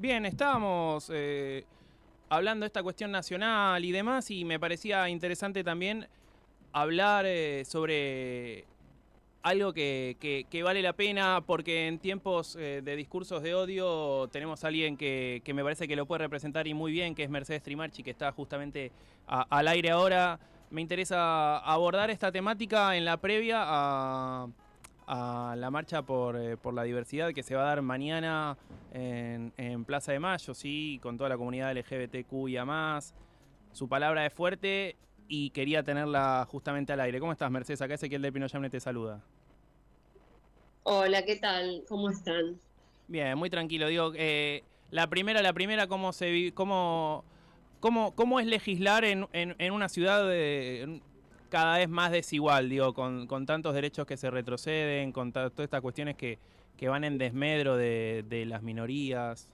Bien, estábamos hablando de esta cuestión nacional y demás, y me parecía interesante también hablar sobre algo que vale la pena, porque en tiempos de discursos de odio tenemos a alguien que me parece que lo puede representar y muy bien, que es Mercedes Trimarchi, que está justamente al aire ahora. Me interesa abordar esta temática en la previa a la marcha por la diversidad que se va a dar mañana en Plaza de Mayo, ¿sí? Con toda la comunidad LGBTQIA+. Su palabra es fuerte y quería tenerla justamente al aire. ¿Cómo estás, Mercedes? Acá Ezequiel de Pinoyamne te saluda. Hola, ¿qué tal? ¿Cómo están? Bien, muy tranquilo. Digo, la primera, cómo es legislar en una ciudad cada vez más desigual, digo, con tantos derechos que se retroceden, con todas estas cuestiones que van en desmedro de las minorías.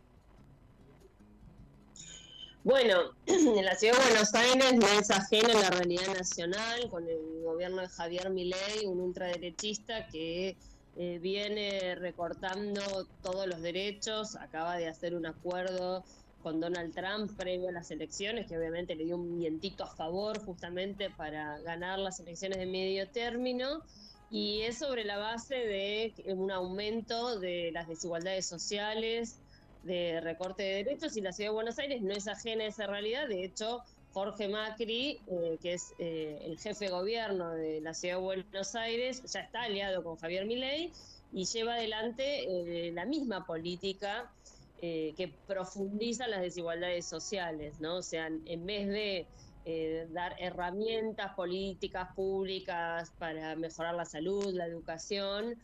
Bueno, en la ciudad de Buenos Aires no es ajena a la realidad nacional, con el gobierno de Javier Milei, un ultraderechista que viene recortando todos los derechos, acaba de hacer un acuerdo con Donald Trump previo a las elecciones, que obviamente le dio un vientito a favor justamente para ganar las elecciones de medio término, y es sobre la base de un aumento de las desigualdades sociales, de recorte de derechos, y la ciudad de Buenos Aires no es ajena a esa realidad. De hecho, Jorge Macri, que es el jefe de gobierno de la ciudad de Buenos Aires, ya está aliado con Javier Milei y lleva adelante la misma política que profundiza las desigualdades sociales, ¿no? O sea, en vez de dar herramientas políticas públicas para mejorar la salud, la educación,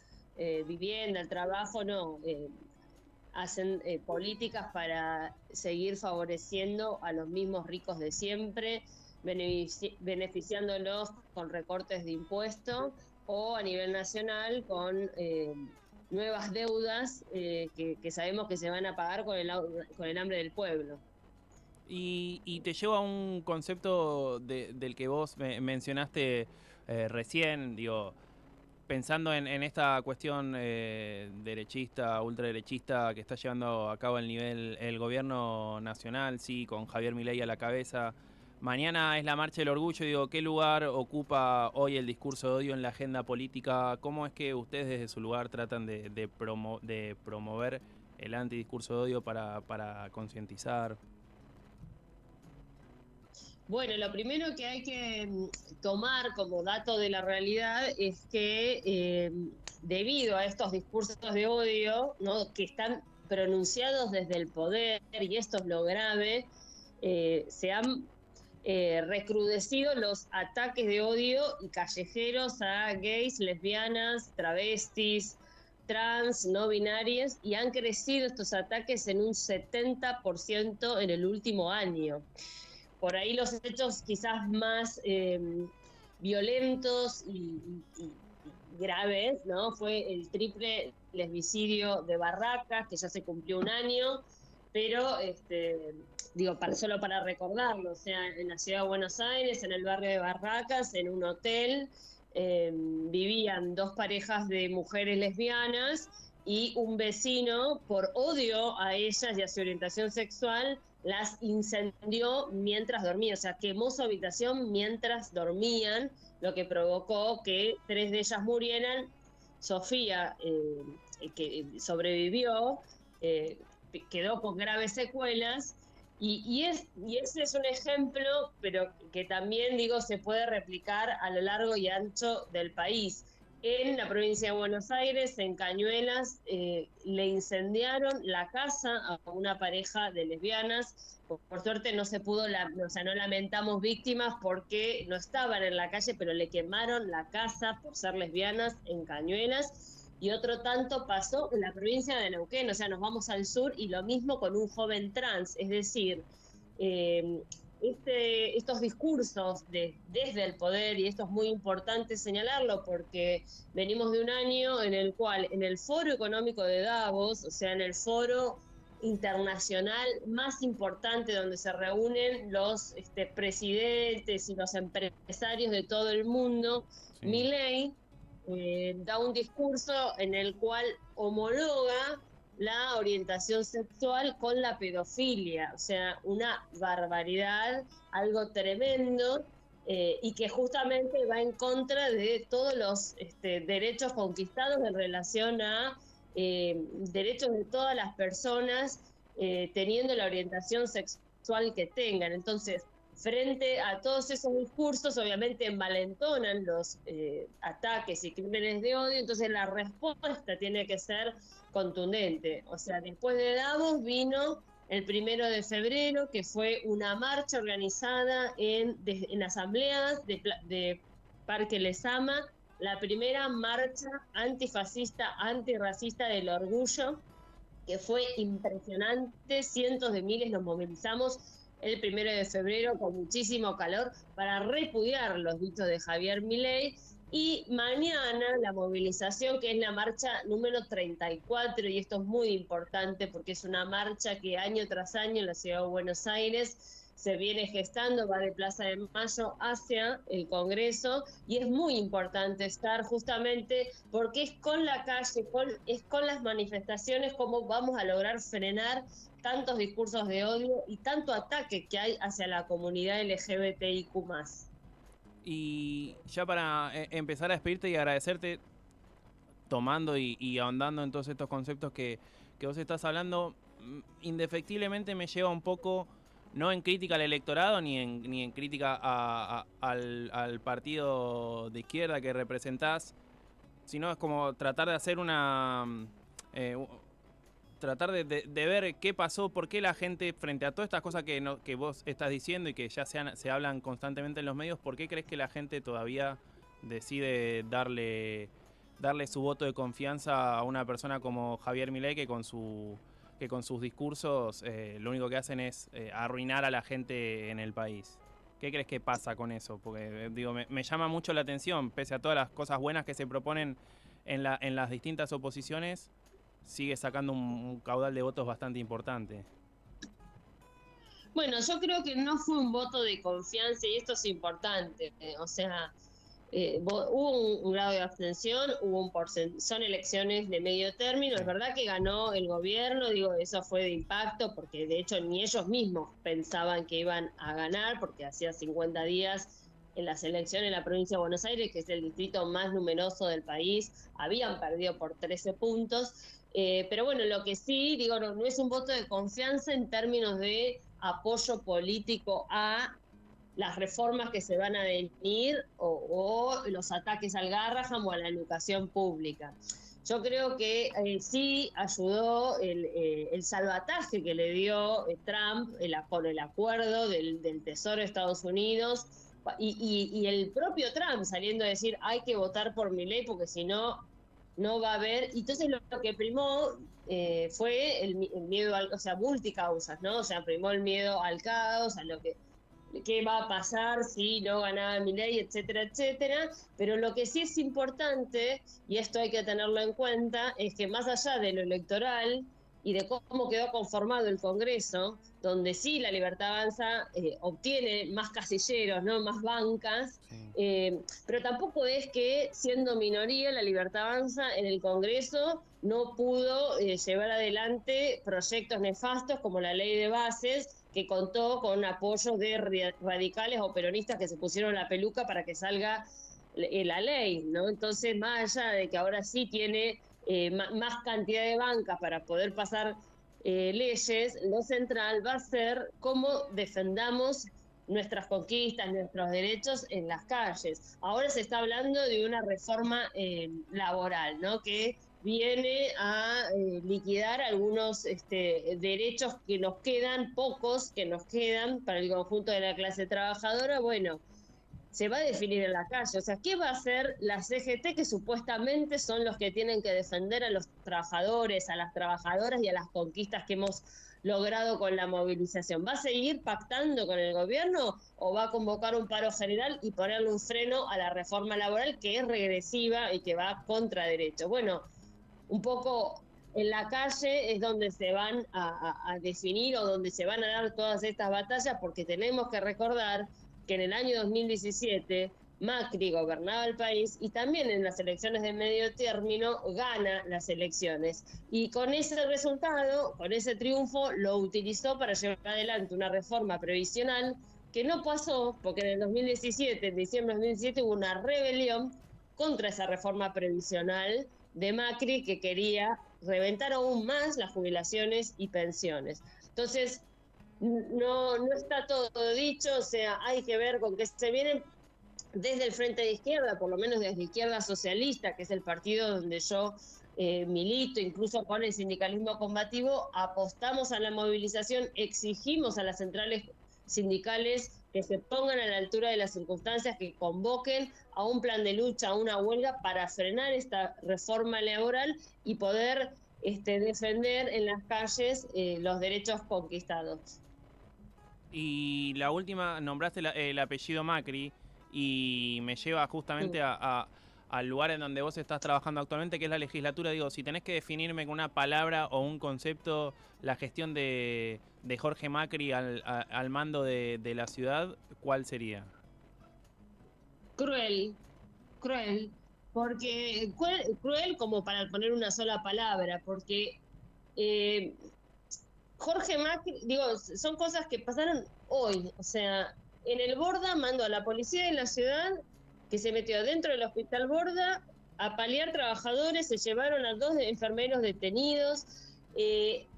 vivienda, el trabajo, no, hacen políticas para seguir favoreciendo a los mismos ricos de siempre, beneficiándolos con recortes de impuestos o a nivel nacional con nuevas deudas que sabemos que se van a pagar con el hambre del pueblo. Y te llevo a un concepto del que vos mencionaste recién, digo, pensando en esta cuestión derechista, ultraderechista que está llevando a cabo el gobierno nacional, sí, con Javier Milei a la cabeza. Mañana es la marcha del orgullo, digo, ¿qué lugar ocupa hoy el discurso de odio en la agenda política? ¿Cómo es que ustedes desde su lugar tratan de promover el antidiscurso de odio para concientizar? Bueno, lo primero que hay que tomar como dato de la realidad es que debido a estos discursos de odio, ¿no?, que están pronunciados desde el poder, y esto es lo grave, se han recrudecido los ataques de odio y callejeros a gays, lesbianas, travestis, trans, no binarias, y han crecido estos ataques en un 70% en el último año. Por ahí los hechos quizás más violentos y graves, ¿no? Fue el triple lesbicidio de Barracas, que ya se cumplió un año, pero digo, solo para recordarlo, o sea, en la ciudad de Buenos Aires, en el barrio de Barracas, en un hotel, vivían dos parejas de mujeres lesbianas, y un vecino, por odio a ellas y a su orientación sexual, las incendió mientras dormían, o sea, quemó su habitación mientras dormían, lo que provocó que tres de ellas murieran. Sofía, que sobrevivió, eh, quedó con graves secuelas, y ese es un ejemplo, pero que también, digo, se puede replicar a lo largo y ancho del país. En la provincia de Buenos Aires, en Cañuelas, le incendiaron la casa a una pareja de lesbianas. Por suerte no se pudo, o sea, no lamentamos víctimas porque no estaban en la calle, pero le quemaron la casa por ser lesbianas en Cañuelas. Y otro tanto pasó en la provincia de Neuquén, o sea, nos vamos al sur, y lo mismo con un joven trans, es decir, eh, estos discursos desde el poder, y esto es muy importante señalarlo porque venimos de un año en el cual en el Foro Económico de Davos, o sea, en el foro internacional más importante donde se reúnen los presidentes y los empresarios de todo el mundo, Sí. Milei da un discurso en el cual homologa la orientación sexual con la pedofilia, o sea, una barbaridad, algo tremendo, y que justamente va en contra de todos los derechos conquistados en relación a derechos de todas las personas teniendo la orientación sexual que tengan. Entonces, frente a todos esos discursos, obviamente envalentonan los ataques y crímenes de odio, entonces la respuesta tiene que ser contundente. O sea, después de Davos vino el 1 de febrero, que fue una marcha organizada en asambleas de Parque Lezama, la primera marcha antifascista, antirracista del orgullo, que fue impresionante, cientos de miles nos movilizamos el 1 de febrero con muchísimo calor para repudiar los dichos de Javier Milei. Y mañana la movilización, que es la marcha número 34, y esto es muy importante porque es una marcha que año tras año en la ciudad de Buenos Aires se viene gestando, va de Plaza de Mayo hacia el Congreso, y es muy importante estar justamente porque es con la calle, es con las manifestaciones como vamos a lograr frenar tantos discursos de odio y tanto ataque que hay hacia la comunidad LGBTIQ+. Y ya para empezar a despedirte y agradecerte, tomando y ahondando en todos estos conceptos que vos estás hablando, indefectiblemente me lleva un poco, no en crítica al electorado ni en crítica al partido de izquierda que representás, sino es como tratar de hacer tratar de ver qué pasó, por qué la gente, frente a todas estas cosas que vos estás diciendo y que ya se hablan constantemente en los medios, ¿por qué crees que la gente todavía decide darle su voto de confianza a una persona como Javier Milei, que con sus discursos lo único que hacen es arruinar a la gente en el país? ¿Qué crees que pasa con eso? Porque digo, me llama mucho la atención, pese a todas las cosas buenas que se proponen en las distintas oposiciones, sigue sacando un caudal de votos bastante importante. Bueno, yo creo que no fue un voto de confianza y esto es importante. O sea, hubo un grado de abstención, son elecciones de medio término. Sí. Es verdad que ganó el gobierno, digo, eso fue de impacto, porque de hecho ni ellos mismos pensaban que iban a ganar, porque hacía 50 días en las elecciones en la provincia de Buenos Aires, que es el distrito más numeroso del país, habían perdido por 13 puntos. Pero bueno, lo que sí, digo, no es un voto de confianza en términos de apoyo político a las reformas que se van a venir o los ataques al Garrahan o a la educación pública. Yo creo que sí ayudó el salvataje que le dio Trump con el acuerdo del Tesoro de Estados Unidos y el propio Trump saliendo a decir hay que votar por Milei porque si no va a haber. Entonces lo que primó fue el miedo, o sea, multicausas, ¿no? O sea, primó el miedo al caos, a lo que qué va a pasar si no ganaba Milei, etcétera, etcétera. Pero lo que sí es importante, y esto hay que tenerlo en cuenta, es que más allá de lo electoral y de cómo quedó conformado el Congreso, donde sí la Libertad Avanza obtiene más casilleros, ¿no? Más bancas, sí. Pero tampoco es que, siendo minoría, la Libertad Avanza en el Congreso no pudo llevar adelante proyectos nefastos como la ley de bases, que contó con apoyos de radicales o peronistas que se pusieron la peluca para que salga la ley, ¿no? Entonces, más allá de que ahora sí tiene más cantidad de bancas para poder pasar leyes, lo central va a ser cómo defendamos nuestras conquistas, nuestros derechos en las calles. Ahora se está hablando de una reforma laboral, ¿no? Que viene a liquidar algunos derechos que nos quedan, pocos que nos quedan para el conjunto de la clase trabajadora. Bueno, se va a definir en la calle. O sea, ¿qué va a hacer la CGT, que supuestamente son los que tienen que defender a los trabajadores, a las trabajadoras y a las conquistas que hemos logrado con la movilización? ¿Va a seguir pactando con el gobierno o va a convocar un paro general y ponerle un freno a la reforma laboral, que es regresiva y que va contra derechos? Bueno, un poco en la calle es donde se van a definir o donde se van a dar todas estas batallas, porque tenemos que recordar que en el año 2017 Macri gobernaba el país y también en las elecciones de medio término gana las elecciones. Y con ese resultado, con ese triunfo, lo utilizó para llevar adelante una reforma previsional que no pasó porque en el 2017, en diciembre de 2017, hubo una rebelión contra esa reforma previsional de Macri que quería reventar aún más las jubilaciones y pensiones. Entonces, no está todo dicho, o sea, hay que ver con qué se vienen desde el Frente de Izquierda, por lo menos desde Izquierda Socialista, que es el partido donde yo milito, incluso con el sindicalismo combativo, apostamos a la movilización, exigimos a las centrales sindicales que se pongan a la altura de las circunstancias, que convoquen a un plan de lucha, a una huelga para frenar esta reforma laboral y poder defender en las calles los derechos conquistados. Y la última, nombraste el apellido Macri y me lleva justamente al lugar en donde vos estás trabajando actualmente, que es la legislatura. Digo, si tenés que definirme con una palabra o un concepto la gestión de Jorge Macri al mando de la ciudad, ¿cuál sería? Cruel, cruel, porque cruel como para poner una sola palabra, porque eh, Jorge Macri, digo, son cosas que pasaron hoy, o sea, en el Borda mandó a la policía de la ciudad que se metió dentro del hospital Borda a paliar trabajadores, se llevaron a 2 enfermeros detenidos,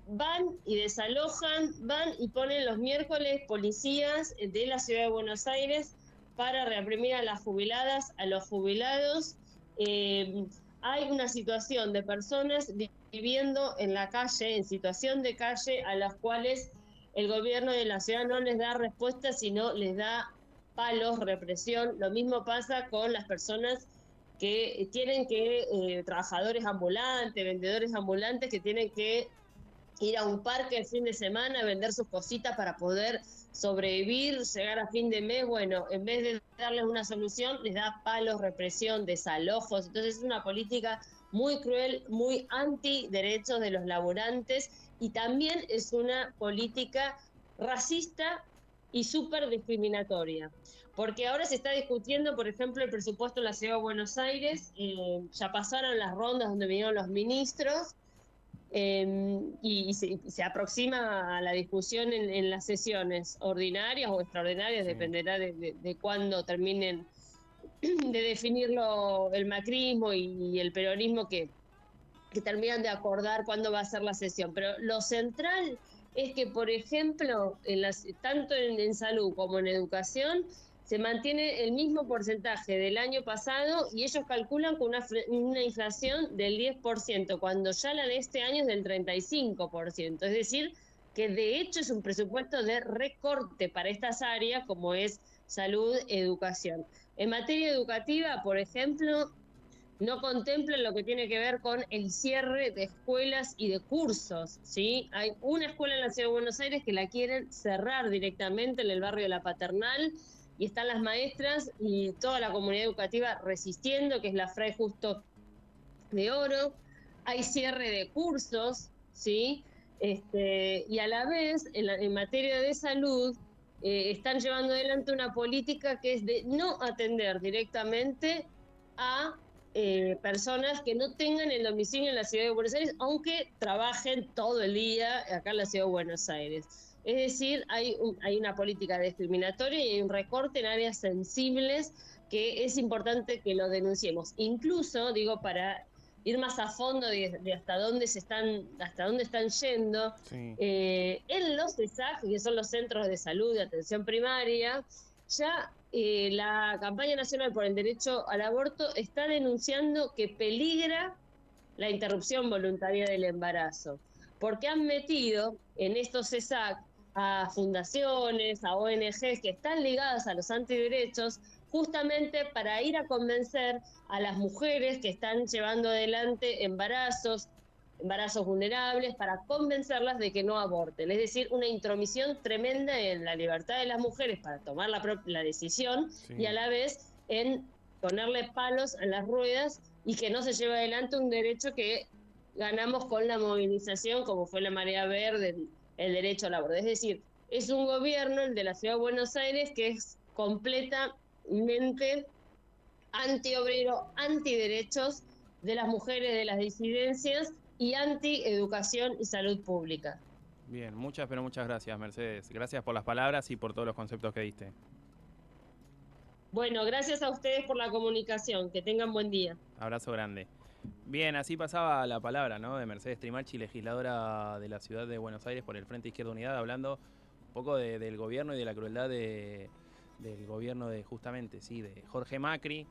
van y desalojan, van y ponen los miércoles policías de la ciudad de Buenos Aires para reprimir a las jubiladas, a los jubilados. Hay una situación de personas viviendo en la calle, en situación de calle, a las cuales el gobierno de la ciudad no les da respuesta, sino les da palos, represión. Lo mismo pasa con las personas que tienen que, trabajadores ambulantes, vendedores ambulantes que tienen que ir a un parque el fin de semana, vender sus cositas para poder sobrevivir, llegar a fin de mes. Bueno, en vez de darles una solución, les da palos, represión, desalojos. Entonces es una política muy cruel, muy anti derechos de los laburantes y también es una política racista y súper discriminatoria. Porque ahora se está discutiendo, por ejemplo, el presupuesto en la Ciudad de Buenos Aires, ya pasaron las rondas donde vinieron los ministros, se aproxima a la discusión en las sesiones ordinarias o extraordinarias, sí, dependerá de cuándo terminen de definirlo el macrismo y el peronismo que terminan de acordar cuándo va a ser la sesión. Pero lo central es que, por ejemplo, tanto en salud como en educación, se mantiene el mismo porcentaje del año pasado y ellos calculan con una inflación del 10%, cuando ya la de este año es del 35%. Es decir, que de hecho es un presupuesto de recorte para estas áreas como es salud, educación. En materia educativa, por ejemplo, no contemplan lo que tiene que ver con el cierre de escuelas y de cursos, ¿sí? Hay una escuela en la Ciudad de Buenos Aires que la quieren cerrar directamente en el barrio de La Paternal y están las maestras y toda la comunidad educativa resistiendo, que es la Fray Justo de Oro. Hay cierre de cursos, ¿sí? Y a la vez, en materia de salud, están llevando adelante una política que es de no atender directamente a personas que no tengan el domicilio en la Ciudad de Buenos Aires, aunque trabajen todo el día acá en la Ciudad de Buenos Aires. Es decir, hay una política discriminatoria y hay un recorte en áreas sensibles que es importante que lo denunciemos. Incluso, digo, para ir más a fondo de hasta dónde están yendo, sí. En los CESAC, que son los centros de salud de atención primaria, ya la campaña nacional por el derecho al aborto está denunciando que peligra la interrupción voluntaria del embarazo, porque han metido en estos CESAC a fundaciones, a ONGs que están ligadas a los antiderechos, justamente para ir a convencer a las mujeres que están llevando adelante embarazos vulnerables, para convencerlas de que no aborten. Es decir, una intromisión tremenda en la libertad de las mujeres para tomar la decisión, sí, y a la vez en ponerle palos a las ruedas y que no se lleve adelante un derecho que ganamos con la movilización, como fue la marea verde, el derecho al aborto. Es decir, es un gobierno, el de la Ciudad de Buenos Aires, que es completamente antiobrero, antiderechos de las mujeres, de las disidencias y antieducación y salud pública. Bien, muchas, pero muchas gracias, Mercedes. Gracias por las palabras y por todos los conceptos que diste. Bueno, gracias a ustedes por la comunicación. Que tengan buen día. Abrazo grande. Bien, así pasaba la palabra, ¿no? De Mercedes Trimalchi, legisladora de la ciudad de Buenos Aires por el Frente Izquierda Unidad, hablando un poco del gobierno y de la crueldad del gobierno de, justamente, sí, de Jorge Macri,